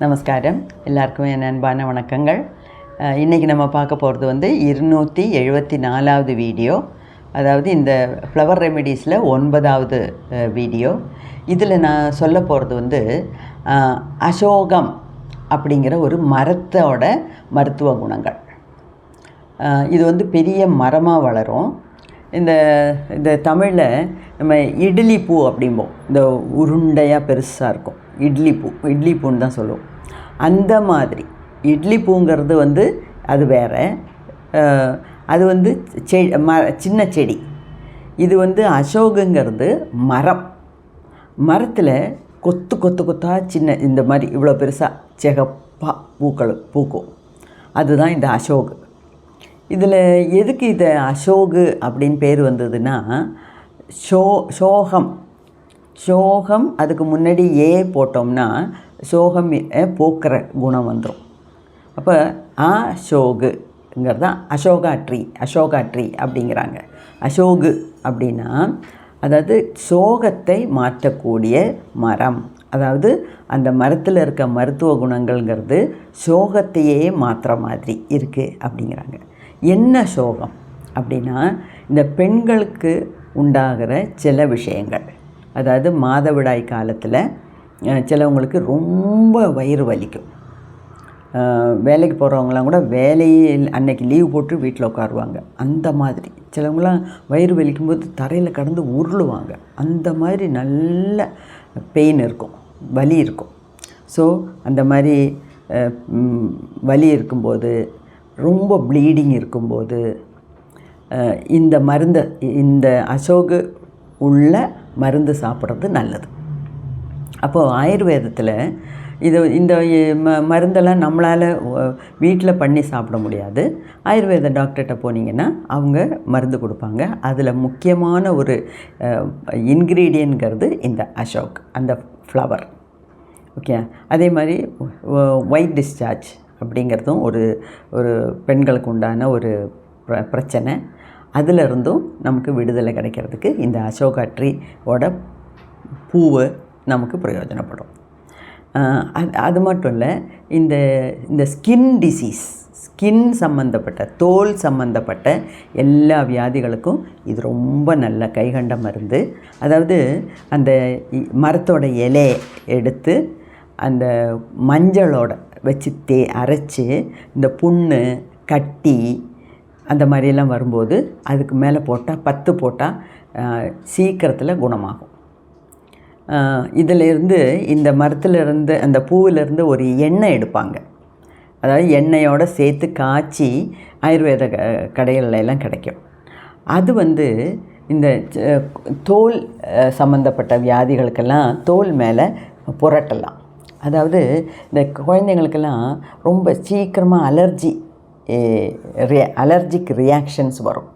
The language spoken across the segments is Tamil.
நமஸ்காரம். எல்லாருக்குமே என் அன்பான வணக்கங்கள். இன்றைக்கி நம்ம பார்க்க போகிறது வந்து 274வது வீடியோ. அதாவது இந்த ஃப்ளவர் ரெமெடிஸில் 9வது வீடியோ. இதில் நான் சொல்ல போகிறது வந்து அசோகம் அப்படிங்கிற ஒரு மரத்தோட மருத்துவ குணங்கள். இது வந்து பெரிய மரமாக வளரும். இந்த தமிழில் நம்ம இட்லி பூ அப்படிம்போம். இந்த உருண்டையாக பெருசாக இருக்கும் இட்லி பூன்னு தான் சொல்லுவோம். அந்த மாதிரி இட்லி பூங்கிறது வந்து அது வேறு. அது வந்து சின்ன செடி. இது வந்து அசோகங்கிறது மரத்தில் கொத்தாக சின்ன இந்த மாதிரி இவ்வளோ பெருசாக சிகப்பாக பூக்கும். அதுதான் இந்த அசோகு. இதில் எதுக்கு இதை அசோகு அப்படின்னு பேர் வந்ததுன்னா, சோகம் அதுக்கு முன்னாடி போட்டோம்னா சோகம் போக்குற குணம் வந்துடும். அப்போ அசோகுங்கிறது தான் அசோகா ட்ரீ அப்படிங்கிறாங்க. அசோகு அப்படின்னா அதாவது சோகத்தை மாற்றக்கூடிய மரம். அதாவது அந்த மரத்தில் இருக்க மருத்துவ குணங்கள்ங்கிறது சோகத்தையே மாற்றுற மாதிரி இருக்குது அப்படிங்கிறாங்க. என்ன சோகம் அப்படின்னா, இந்த பெண்களுக்கு உண்டாகிற சில விஷயங்கள். அதாவது மாதவிடாய் காலத்தில் சிலவங்களுக்கு ரொம்ப வயிறு வலிக்கும். வேலைக்கு போகிறவங்களாம் கூட வேலையே அன்னைக்கு லீவ் போட்டு வீட்டில் உட்காருவாங்க. அந்த மாதிரி சிலவங்களாம் வயிறு வலிக்கும்போது தரையில் கடந்து உருளுவாங்க. அந்த மாதிரி நல்ல பெயின் இருக்கும், வலி இருக்கும். ஸோ அந்த மாதிரி வலி இருக்கும்போது, ரொம்ப ப்ளீடிங் இருக்கும்போது இந்த அசோகு உள்ள மருந்து சாப்பிட்றது நல்லது. அப்போது ஆயுர்வேதத்தில் இந்த மருந்தெல்லாம் நம்மளால் வீட்டில் பண்ணி சாப்பிட முடியாது. ஆயுர்வேத டாக்டர்கிட்ட போனீங்கன்னா அவங்க மருந்து கொடுப்பாங்க. அதில் முக்கியமான ஒரு இன்க்ரீடியன்ட்ங்கிறது இந்த அசோக், அந்த ஃப்ளவர். ஓகே. அதே மாதிரி ஒயிட் டிஸ்சார்ஜ் அப்படிங்கிறதும் ஒரு பெண்களுக்கு உண்டான ஒரு பிரச்சனை. அதிலிருந்தும் நமக்கு விடுதலை கிடைக்கிறதுக்கு இந்த அசோகா ட்ரீயோட பூவு நமக்கு பிரயோஜனப்படும். அது மட்டும் இல்லை, இந்த ஸ்கின் சம்மந்தப்பட்ட, தோல் சம்மந்தப்பட்ட எல்லா வியாதிகளுக்கும் இது ரொம்ப நல்ல கைகண்ட மருந்து. அதாவது அந்த மரத்தோட இலையை எடுத்து அந்த மஞ்சளோட வச்சு அரைச்சி இந்த புண்ணு, கட்டி அந்த மாதிரியெல்லாம் வரும்போது அதுக்கு மேலே போட்டால் 10 போட்டால் சீக்கிரத்தில் குணமாகும். இதிலேருந்து இந்த மரத்துலேருந்து அந்த பூவிலேருந்து ஒரு எண்ணெய் எடுப்பாங்க. அதாவது எண்ணெயோடு சேர்த்து காய்ச்சி ஆயுர்வேத கடைகளெல்லாம் கிடைக்கும். அது வந்து இந்த தோல் சம்மந்தப்பட்ட வியாதிகளுக்கெல்லாம் தோல் மேலே புரட்டலாம். அதாவது இந்த குழந்தைங்களுக்கெல்லாம் ரொம்ப சீக்கிரமாக அலர்ஜிக் ரியாக்ஷன்ஸ் வரும்.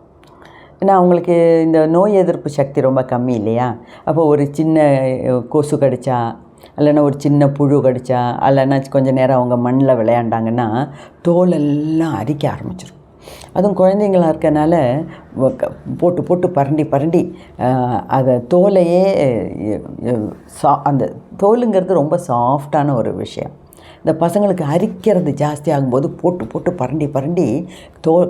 ஏன்னா அவங்களுக்கு இந்த நோய் எதிர்ப்பு சக்தி ரொம்ப கம்மி இல்லையா? அப்போ ஒரு சின்ன கொசு கடித்தா, இல்லைன்னா ஒரு சின்ன புழு கடித்தா, இல்லைன்னா கொஞ்சம் நேரம் அவங்க மண்ணில் விளையாண்டாங்கன்னா தோலெல்லாம் அரிக்க ஆரம்பிச்சிடும். அதுவும் குழந்தைங்களாக இருக்கனால போட்டு பரண்டி அதை தோலையே அந்த தோலுங்கிறது ரொம்ப சாஃப்டான ஒரு விஷயம். இந்த பசங்களுக்கு அரிக்கிறது ஜாஸ்தி ஆகும்போது போட்டு பரண்டி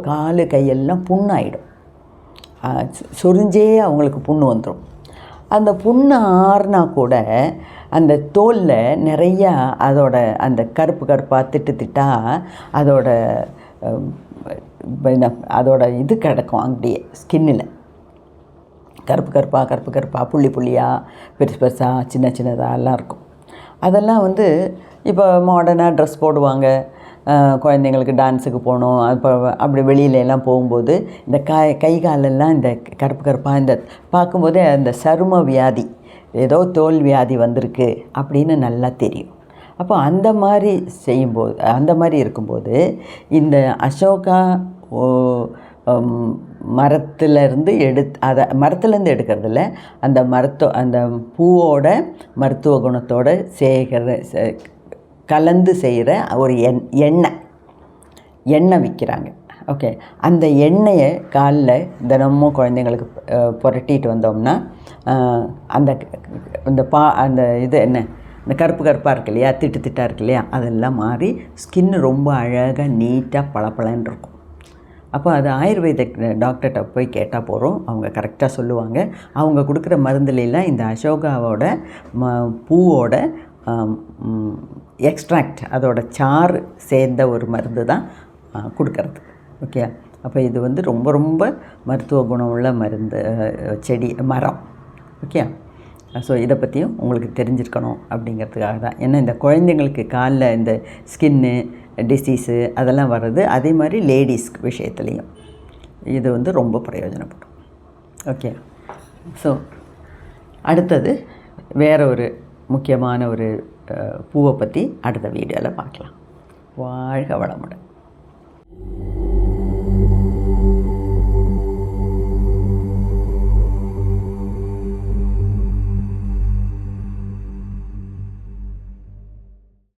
காலு கையெல்லாம் புண்ணாயிடும். சொரிஞ்சே அவங்களுக்கு புண்ணு வந்துடும். அந்த புண்ணு ஆறுனா கூட அந்த தோலில் நிறையா அந்த கருப்பாக திட்டாக அதோட இது கிடக்கும். அப்படியே ஸ்கின்னில் கருப்பு கருப்பாக புள்ளியாக பெருசாக சின்னதாக எல்லாம் இருக்கும். அதெல்லாம் வந்து இப்போ மாடர்னாக ட்ரெஸ் போடுவாங்க. குழந்தைங்களுக்கு டான்ஸுக்கு போகணும். அப்படி வெளியிலலாம் போகும்போது இந்த கை காலெல்லாம் இந்த கருப்பாக இந்த பார்க்கும்போதே அந்த சரும வியாதி, ஏதோ தோல் வியாதி வந்திருக்கு அப்படின்னு நல்லா தெரியும். அப்போ அந்த மாதிரி இருக்கும்போது இந்த அசோகா மரத்துலேருந்து எடுக்கிறதில்ல, அந்த பூவோட மருத்துவ குணத்தோடு கலந்து செய்கிற ஒரு எண்ணெய் விற்கிறாங்க. ஓகே. அந்த எண்ணெயை காலில் தினமும் குழந்தைங்களுக்கு புரட்டிட்டு வந்தோம்னா அந்த இது என்ன இந்த கருப்பு கருப்பாக இருக்கு இல்லையா, திட்டு திட்டாக இருக்கு இல்லையா, அதெல்லாம் மாறி ஸ்கின்னு ரொம்ப அழகாக நீட்டாக பளபளன்னு இருக்கும். அப்போ அது ஆயுர்வேத டாக்டர்கிட்ட போய் கேட்டால் போகிறோம், அவங்க கரெக்டாக சொல்லுவாங்க. அவங்க கொடுக்குற மருந்துலாம் இந்த அசோகாவோட பூவோட எக்ஸ்ட்ராக்ட், அதோட சாறு சேர்ந்த ஒரு மருந்து தான் கொடுக்கறது. ஓகே, அப்போ இது வந்து ரொம்ப ரொம்ப மருத்துவ குணம் உள்ள மருந்து செடி மரம். ஓகே, ஸோ இதை பற்றியும் உங்களுக்கு தெரிஞ்சிருக்கணும் அப்படிங்கிறதுக்காக தான். ஏன்னா இந்த குழந்தைங்களுக்கு காலில் இந்த ஸ்கின்னு டிசீஸு அதெல்லாம் வர்றது, அதே மாதிரி லேடிஸ் விஷயத்துலேயும் இது வந்து ரொம்ப பிரயோஜனப்படும். ஓகே, ஸோ அடுத்தது வேறு ஒரு முக்கியமான ஒரு பூவை பற்றி அடுத்த வீடியோவில் பார்க்கலாம். வாழ்க வளமுடன்.